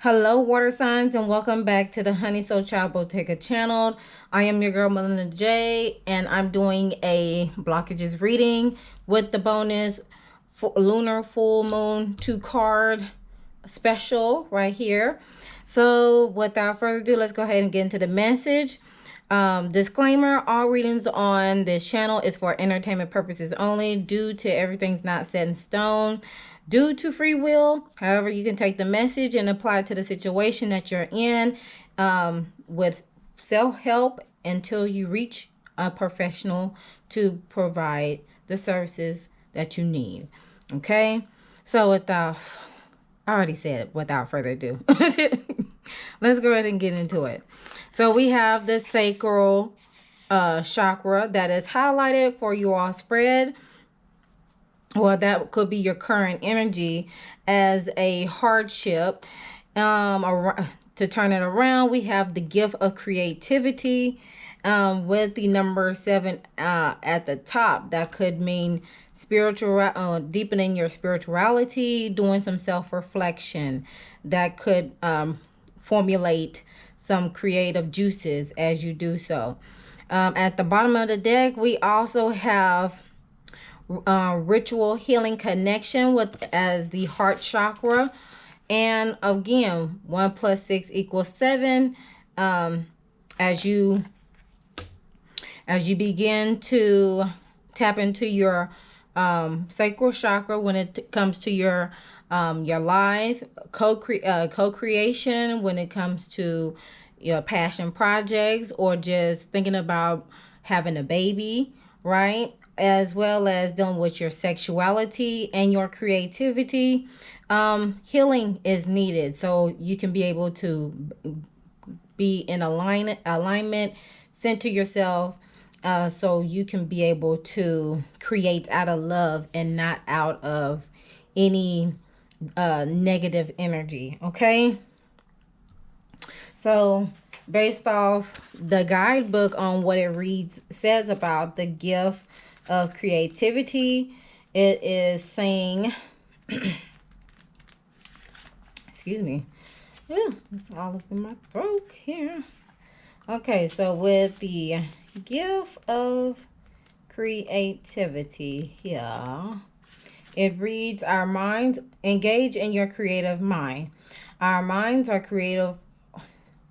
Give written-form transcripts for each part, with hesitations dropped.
Hello, water signs, and welcome back to the Honey Soul Child Bottega channel. I am your girl, Melinda J, and I'm doing a blockages reading with the bonus lunar full moon 2 card special right here. So, without further ado, let's go ahead and get into the message. Disclaimer, all readings on this channel is for entertainment purposes only, due to everything's not set in stone. Due to free will, however, you can take the message and apply it to the situation that you're in with self-help until you reach a professional to provide the services that you need. Okay? So I already said it, without further ado. Let's go ahead and get into it. So we have the sacral chakra that is highlighted for you all spread. Well, that could be your current energy as a hardship. To turn it around, we have the gift of creativity with the number 7 at the top. That could mean spiritual, deepening your spirituality, doing some self-reflection. That could formulate some creative juices as you do so. At the bottom of the deck, we also have ritual healing connection with as the heart chakra, and again 1 + 6 = 7. As you begin to tap into your sacral chakra when it comes to your life co-creation, when it comes to your passion projects, or just thinking about having a baby, right? As well as dealing with your sexuality and your creativity. Healing is needed so you can be able to be in alignment, center yourself, so you can be able to create out of love and not out of any negative energy. Okay, so based off the guidebook on what it says about the gift of creativity, it is saying excuse me, it's all up in my throat here. Okay, so with the gift of creativity here, it reads, our minds engage in your creative mind. Our minds are creative.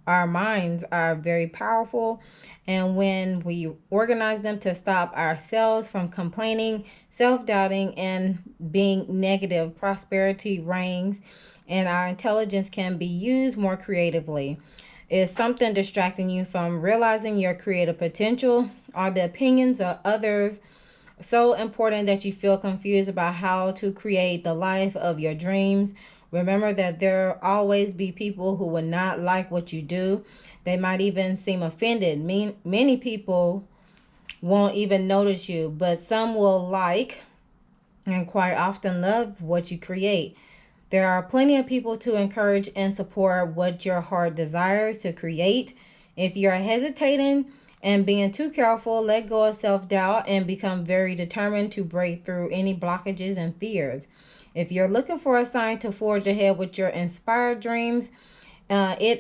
Our minds are very powerful, and when we organize them to stop ourselves from complaining, self-doubting, and being negative, prosperity reigns, and our intelligence can be used more creatively. Is something distracting you from realizing your creative potential? Are the opinions of others so important that you feel confused about how to create the life of your dreams? Remember that there will always be people who will not like what you do. They might even seem offended. Many people won't even notice you, but some will like and quite often love what you create. There are plenty of people to encourage and support what your heart desires to create. If you're hesitating and being too careful, let go of self-doubt and become very determined to break through any blockages and fears. If you're looking for a sign to forge ahead with your inspired dreams, this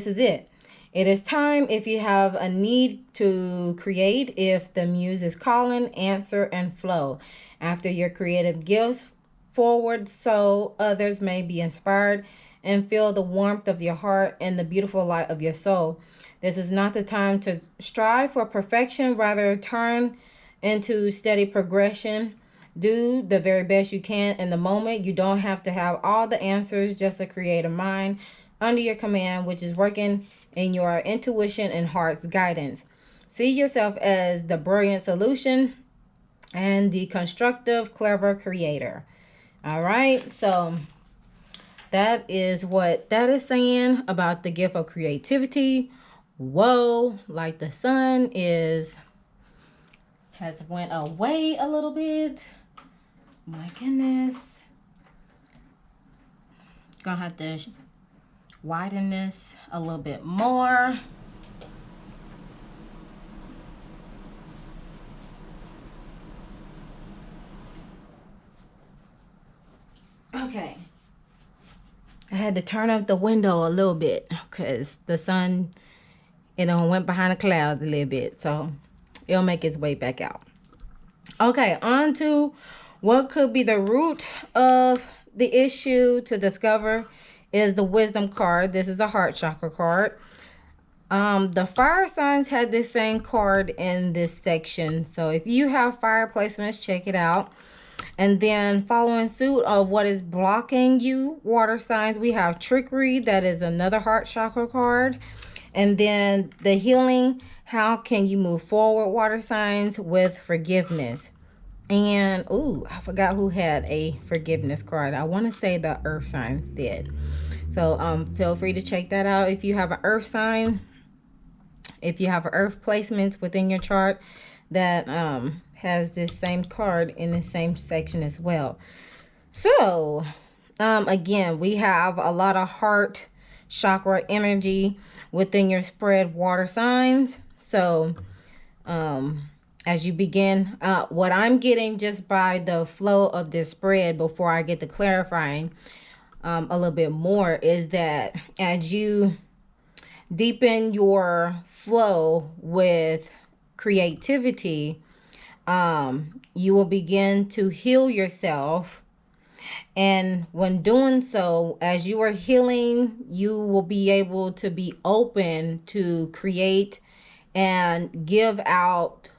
is it. It is time. If you have a need to create, if the muse is calling, answer and flow. After your creative gifts forward, so others may be inspired and feel the warmth of your heart and the beautiful light of your soul. This is not the time to strive for perfection, rather turn into steady progression. Do the very best you can in the moment. You don't have to have all the answers, just a creative mind under your command, which is working in your intuition and heart's guidance. See yourself as the brilliant solution and the constructive, clever creator. All right, so that is what that is saying about the gift of creativity. Whoa, like the sun has went away a little bit. My goodness. Gonna have to widen this a little bit more. Okay. I had to turn up the window a little bit because the sun, went behind the clouds a little bit. So it'll make its way back out. Okay, on to what could be the root of the issue to discover is the wisdom card. This is a heart chakra card. The fire signs had this same card in this section. So if you have fire placements, check it out. And then following suit of what is blocking you, water signs, we have trickery. That is another heart chakra card. And then the healing, how can you move forward, water signs, with forgiveness. And, I forgot who had a forgiveness card. I want to say the earth signs did. So feel free to check that out if you have an earth sign. If you have earth placements within your chart that has this same card in the same section as well. So, again, we have a lot of heart chakra energy within your spread, water signs. So, as you begin, what I'm getting just by the flow of this spread before I get to clarifying a little bit more is that as you deepen your flow with creativity, you will begin to heal yourself. And when doing so, as you are healing, you will be able to be open to create and give out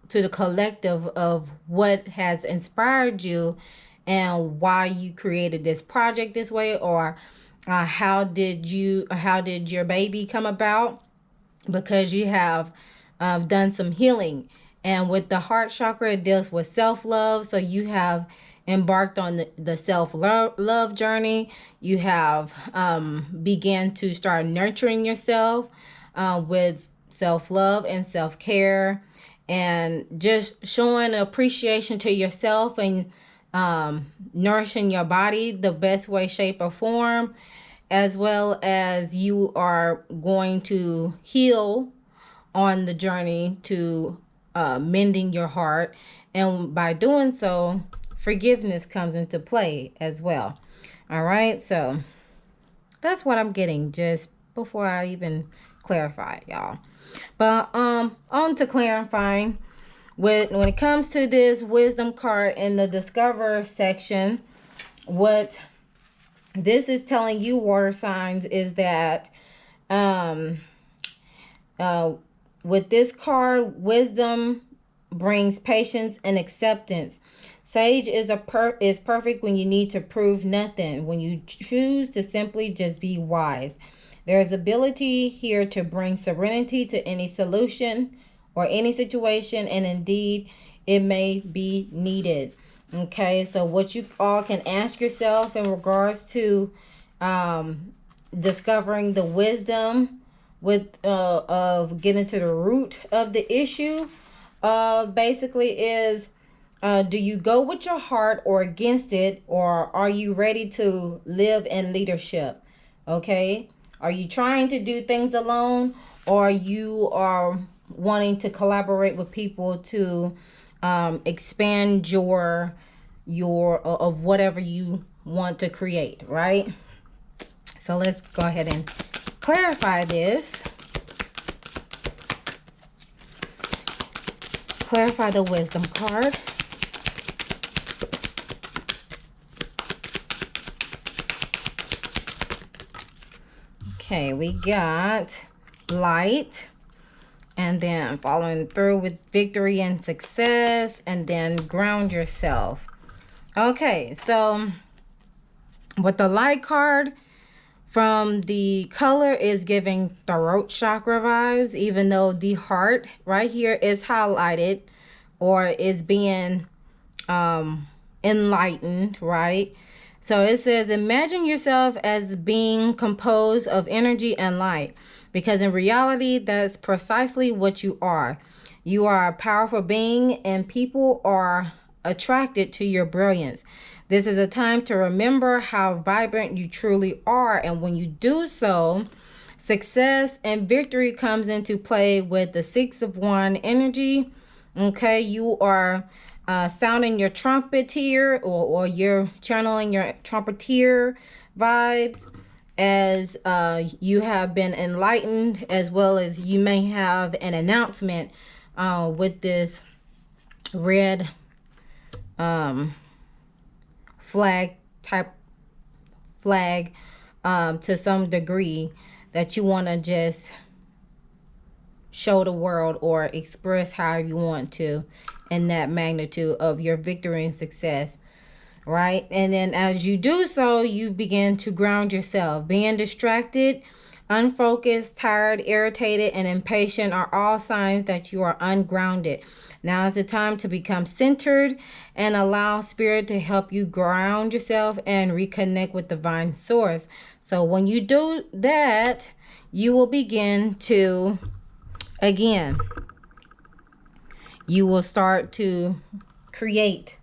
to the collective of what has inspired you and why you created this project this way, or how did your baby come about, because you have done some healing. And with the heart chakra, it deals with self-love. So you have embarked on the self-love journey. You have began to start nurturing yourself with self-love and self-care, and just showing appreciation to yourself and nourishing your body the best way, shape, or form, as well as you are going to heal on the journey to mending your heart. And by doing so, forgiveness comes into play as well. All right, so that's what I'm getting just before I even clarify, y'all. But on to clarifying. When it comes to this wisdom card in the discover section, what this is telling you, water signs, is that with this card, wisdom brings patience and acceptance. Sage is perfect when you need to prove nothing, when you choose to simply just be wise. There is ability here to bring serenity to any solution or any situation, and indeed it may be needed. Okay, so what you all can ask yourself in regards to discovering the wisdom with of getting to the root of the issue basically is, do you go with your heart or against it, or are you ready to live in leadership? Okay, are you trying to do things alone, or you are wanting to collaborate with people to expand your of whatever you want to create, right? So let's go ahead and clarify this. Clarify the wisdom card. Okay, we got light, and then following through with victory and success, and then ground yourself. Okay, so with the light card, from the color is giving throat chakra vibes, even though the heart right here is highlighted or is being enlightened, right? So it says, imagine yourself as being composed of energy and light, because in reality, that's precisely what you are. You are a powerful being, and people are attracted to your brilliance. This is a time to remember how vibrant you truly are, and when you do so, success and victory comes into play with the 6 of Wands energy. Okay, you are sounding your trumpet here, or you're channeling your trumpeter vibes, as you have been enlightened, as well as you may have an announcement with this red flag type flag to some degree that you want to just show the world or express however you want to in that magnitude of your victory and success, right? And then as you do so, you begin to ground yourself. Being distracted, unfocused, tired, irritated, and impatient are all signs that you are ungrounded. Now is the time to become centered and allow spirit to help you ground yourself and reconnect with divine source. So when you do that, you will begin to, again, you will start to create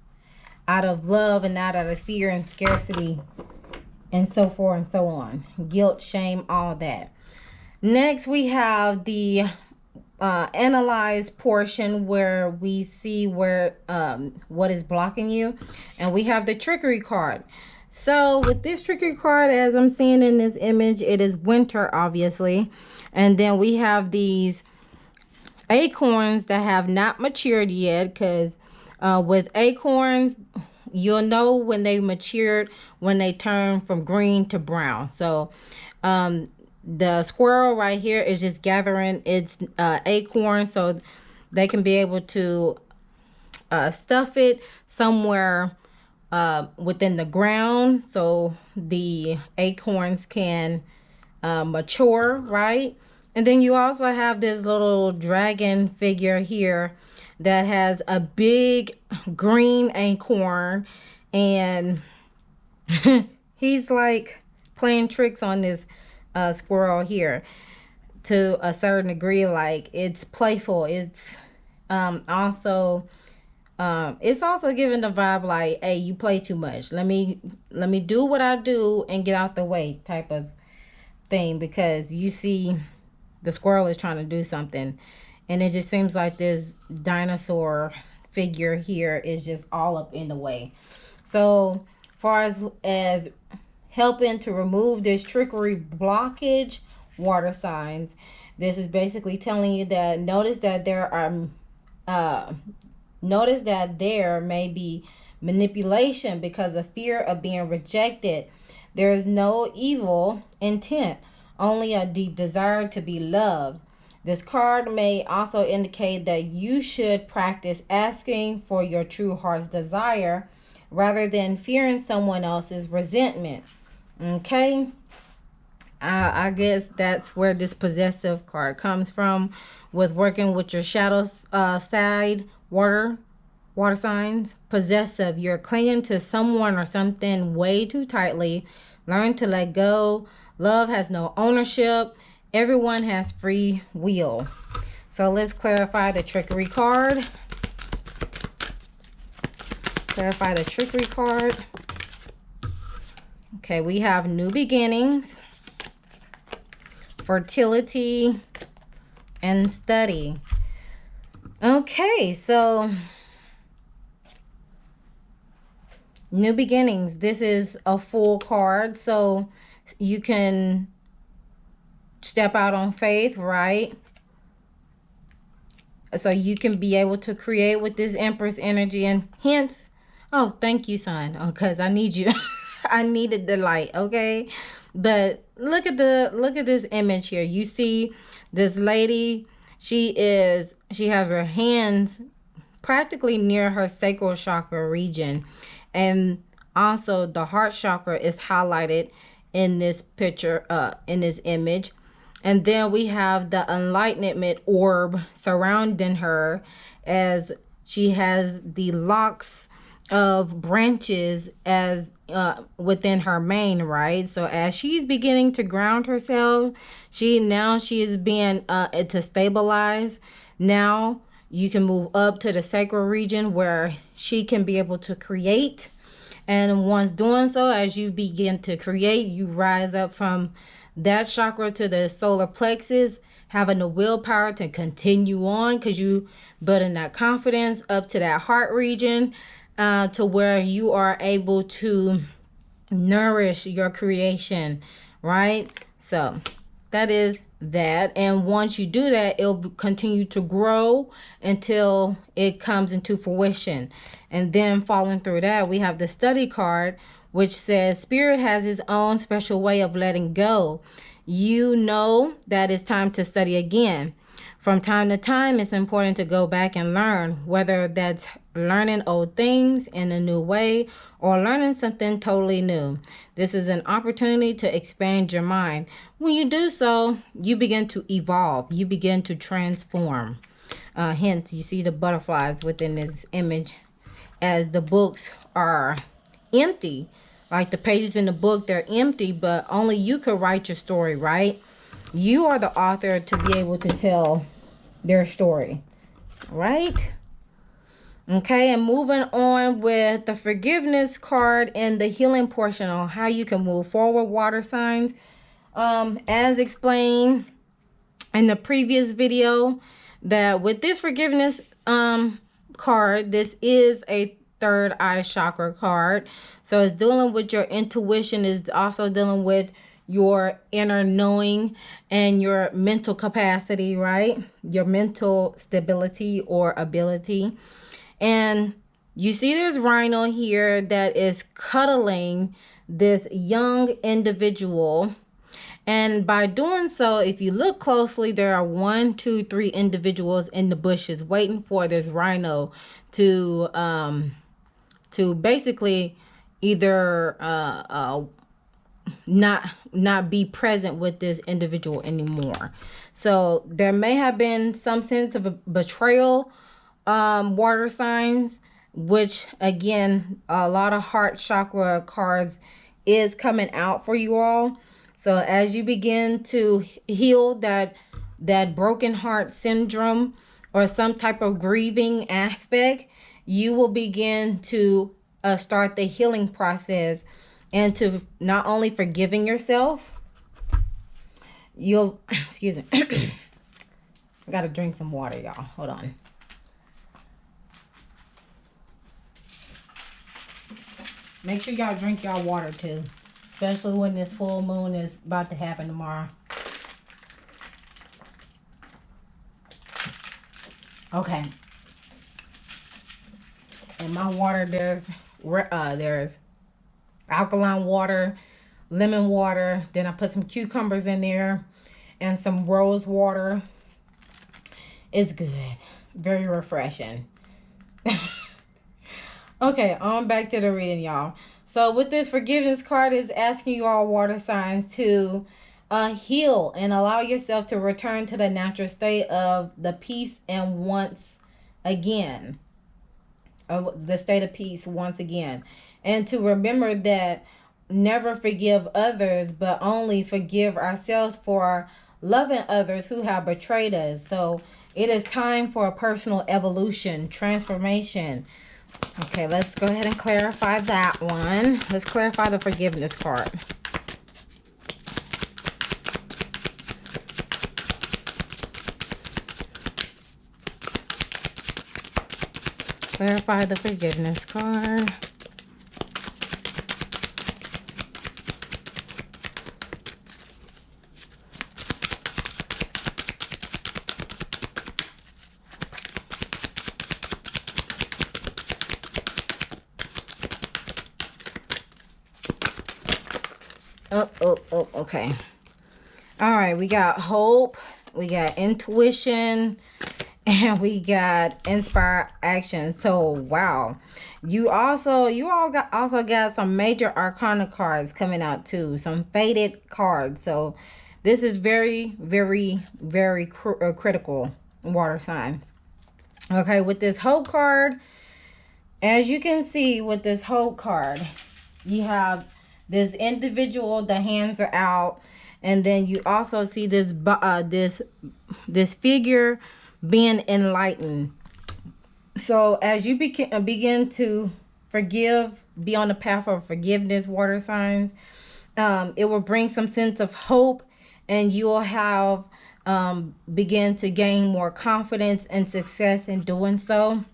out of love and not out of fear and scarcity and so forth and so on. Guilt, shame, all that. Next, we have the analyze portion where we see where what is blocking you, and we have the trickery card. So with this trickery card, as I'm seeing in this image, it is winter, obviously, and then we have these acorns that have not matured yet, because with acorns, you'll know when they matured when they turn from green to brown. So the squirrel right here is just gathering its acorn so they can be able to stuff it somewhere within the ground so the acorns can mature, right? And then you also have this little dragon figure here that has a big green acorn, and he's like playing tricks on this squirrel here to a certain degree. Like, it's playful. It's also giving the vibe like, hey, you play too much. Let me do what I do and get out the way type of thing, because you see the squirrel is trying to do something, and it just seems like this dinosaur figure here is just all up in the way. So far as helping to remove this trickery blockage, water signs, this is basically telling you that notice that there may be manipulation because of fear of being rejected. There is no evil intent, only a deep desire to be loved. This card may also indicate that you should practice asking for your true heart's desire rather than fearing someone else's resentment. Okay? I guess that's where this possessive card comes from, with working with your shadow side water signs. Possessive, you're clinging to someone or something way too tightly. Learn to let go. Love has no ownership. Everyone has free will. So let's clarify the trickery card. Clarify the trickery card. Okay, we have new beginnings, fertility, and study. Okay, so new beginnings. This is a full card, so you can step out on faith, right? So you can be able to create with this Empress energy, and hence, oh, thank you, son, because I need you. I needed the light, okay? But look at this image here. You see this lady, she has her hands practically near her sacral chakra region, and also the heart chakra is highlighted in this picture, in this image. And then we have the enlightenment orb surrounding her, as she has the locks of branches as within her mane, right? So as she's beginning to ground herself, she is being to stabilize. Now you can move up to the sacral region where she can be able to create. And once doing so, as you begin to create, you rise up from that chakra to the solar plexus, having the willpower to continue on, because you building that confidence up to that heart region, to where you are able to nourish your creation, right? So that is that. And once you do that, it'll continue to grow until it comes into fruition. And then following through that, we have the study card, which says spirit has its own special way of letting go. You know that it's time to study again. From time to time, it's important to go back and learn, whether that's learning old things in a new way or learning something totally new. This is an opportunity to expand your mind. When you do so, you begin to evolve. You begin to transform. Hence, you see the butterflies within this image as the books are empty. Like the pages in the book, they're empty, but only you could write your story, right? You are the author to be able to tell their story, right? Okay, and moving on with the forgiveness card and the healing portion on how you can move forward, water signs. As explained in the previous video, that with this forgiveness card, this is a third eye chakra card. So it's dealing with your intuition, is also dealing with your inner knowing and your mental capacity, right? Your mental stability or ability. And you see there's Rhino here that is cuddling this young individual. And by doing so, if you look closely, there are 1, 2, 3 individuals in the bushes waiting for this Rhino to basically either not be present with this individual anymore. So there may have been some sense of a betrayal, water signs, which again, a lot of heart chakra cards is coming out for you all. So as you begin to heal that broken heart syndrome or some type of grieving aspect, you will begin to start the healing process and to not only forgiving yourself, you'll, excuse me, I gotta drink some water, y'all. Hold on. Make sure y'all drink y'all water too, especially when this full moon is about to happen tomorrow. Okay. In my water, there's alkaline water, lemon water. Then I put some cucumbers in there and some rose water. It's good. Very refreshing. Okay, on back to the reading, y'all. So with this forgiveness card, is asking you all water signs to heal and allow yourself to return to the natural state of the peace and once again. The state of peace once again. And to remember that never forgive others, but only forgive ourselves for loving others who have betrayed us. So it is time for a personal evolution, transformation. Okay, let's go ahead and clarify that one. Let's clarify the forgiveness card. Clarify the forgiveness card. Okay. All right, we got hope, we got intuition, and we got inspire action. So wow, you all got some major arcana cards coming out too, some faded cards. So this is very, very, very critical, water signs. Okay, with this hope card, as you can see with this hope card, you have this individual, the hands are out, and then you also see this this figure being enlightened. So as you begin to forgive, be on the path of forgiveness, water signs, it will bring some sense of hope, and you will have begin to gain more confidence and success in doing so.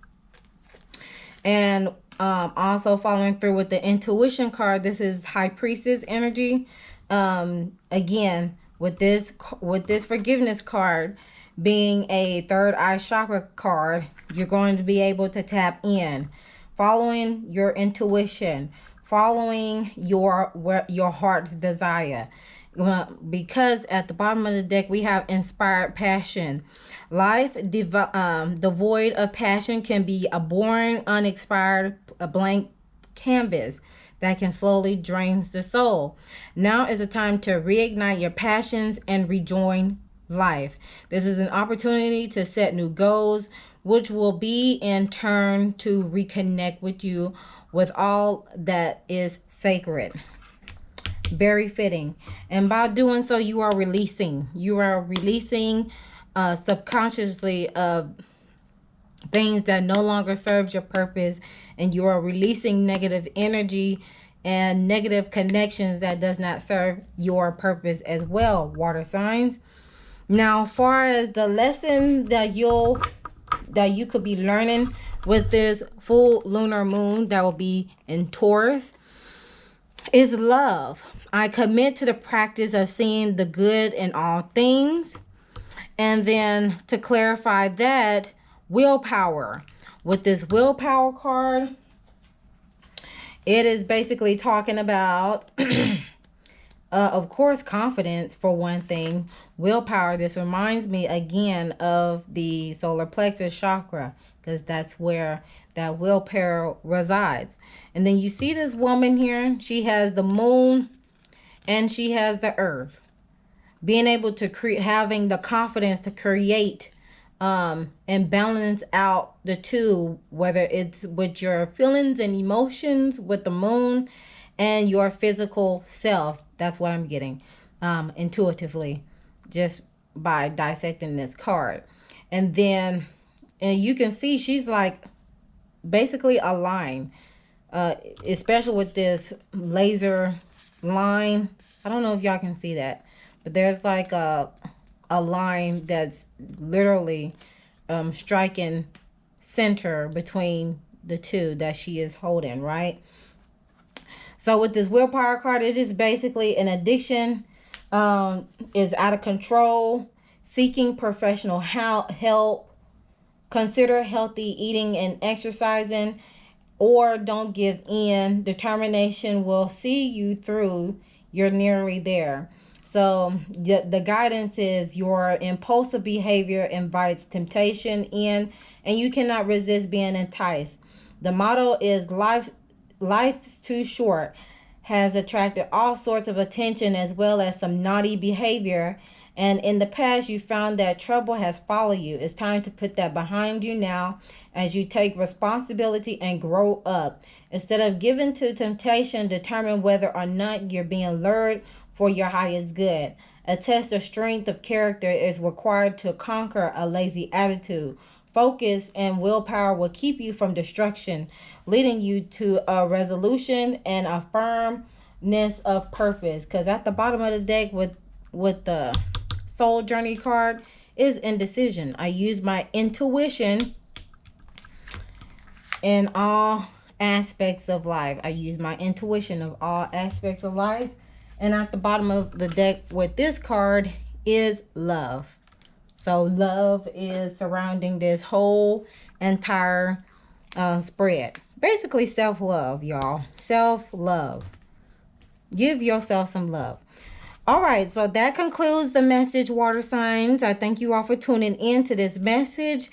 And also following through with the intuition card, this is High Priestess energy. Again, with this forgiveness card being a third eye chakra card, you're going to be able to tap in, following your intuition, following your heart's desire. Because at the bottom of the deck we have inspired passion. Life devoid of passion can be a boring, uninspired, a blank canvas that can slowly drain the soul. Now is a time to reignite your passions and rejoin life. This is an opportunity to set new goals, which will be in turn to reconnect with you with all that is sacred. Very fitting. And by doing so, you are releasing subconsciously of things that no longer serves your purpose, and you are releasing negative energy and negative connections that does not serve your purpose as well, water signs. Now, far as the lesson that you could be learning with this full lunar moon that will be in Taurus is love. I commit to the practice of seeing the good in all things. And then to clarify that, willpower. With this willpower card, it is basically talking about, of course, confidence for one thing. Willpower, this reminds me again of the solar plexus chakra, because that's where that willpower resides. And then you see this woman here, she has the moon and she has the earth. Being able to having the confidence to create and balance out the two, whether it's with your feelings and emotions with the moon and your physical self. That's what I'm getting intuitively just by dissecting this card. And then you can see she's like basically a line, especially with this laser line. I don't know if y'all can see that, but there's like a line that's literally striking center between the two that she is holding, right? So with this willpower card, it's just basically an addiction is out of control, seeking professional help, consider healthy eating and exercising, or don't give in. Determination will see you through. You're nearly there. So the guidance is your impulsive behavior invites temptation in, and you cannot resist being enticed. The motto is life's too short, has attracted all sorts of attention as well as some naughty behavior. And in the past, you found that trouble has followed you. It's time to put that behind you now as you take responsibility and grow up. Instead of giving to temptation, determine whether or not you're being lured for your highest good. A test of strength of character is required to conquer a lazy attitude. Focus and willpower will keep you from destruction, leading you to a resolution and a firmness of purpose. Because at the bottom of the deck with the soul journey card is indecision. I use my intuition in all aspects of life. I use my intuition of all aspects of life. And at the bottom of the deck with this card is love. So love is surrounding this whole entire spread. Basically self-love, y'all. Self-love. Give yourself some love. All right, so that concludes the message, water signs. I thank you all for tuning in to this message.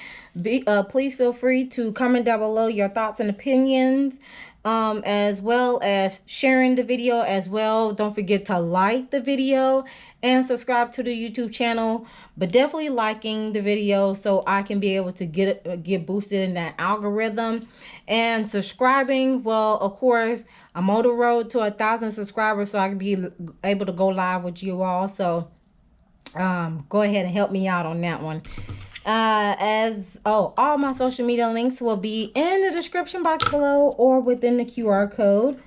Please feel free to comment down below your thoughts and opinions, as well as sharing the video as well. Don't forget to like the video and subscribe to the YouTube channel, but definitely liking the video so I can be able to get boosted in that algorithm. And subscribing, well, of course, I'm on the road to 1,000 subscribers, so I can be able to go live with you all. So go ahead and help me out on that one. All my social media links will be in the description box below or within the QR code.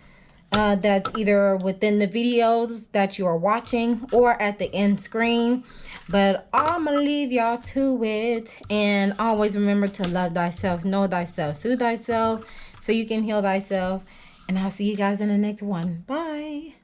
That's either within the videos that you are watching or at the end screen. But I'm going to leave y'all to it. And always remember to love thyself, know thyself, soothe thyself so you can heal thyself. And I'll see you guys in the next one. Bye.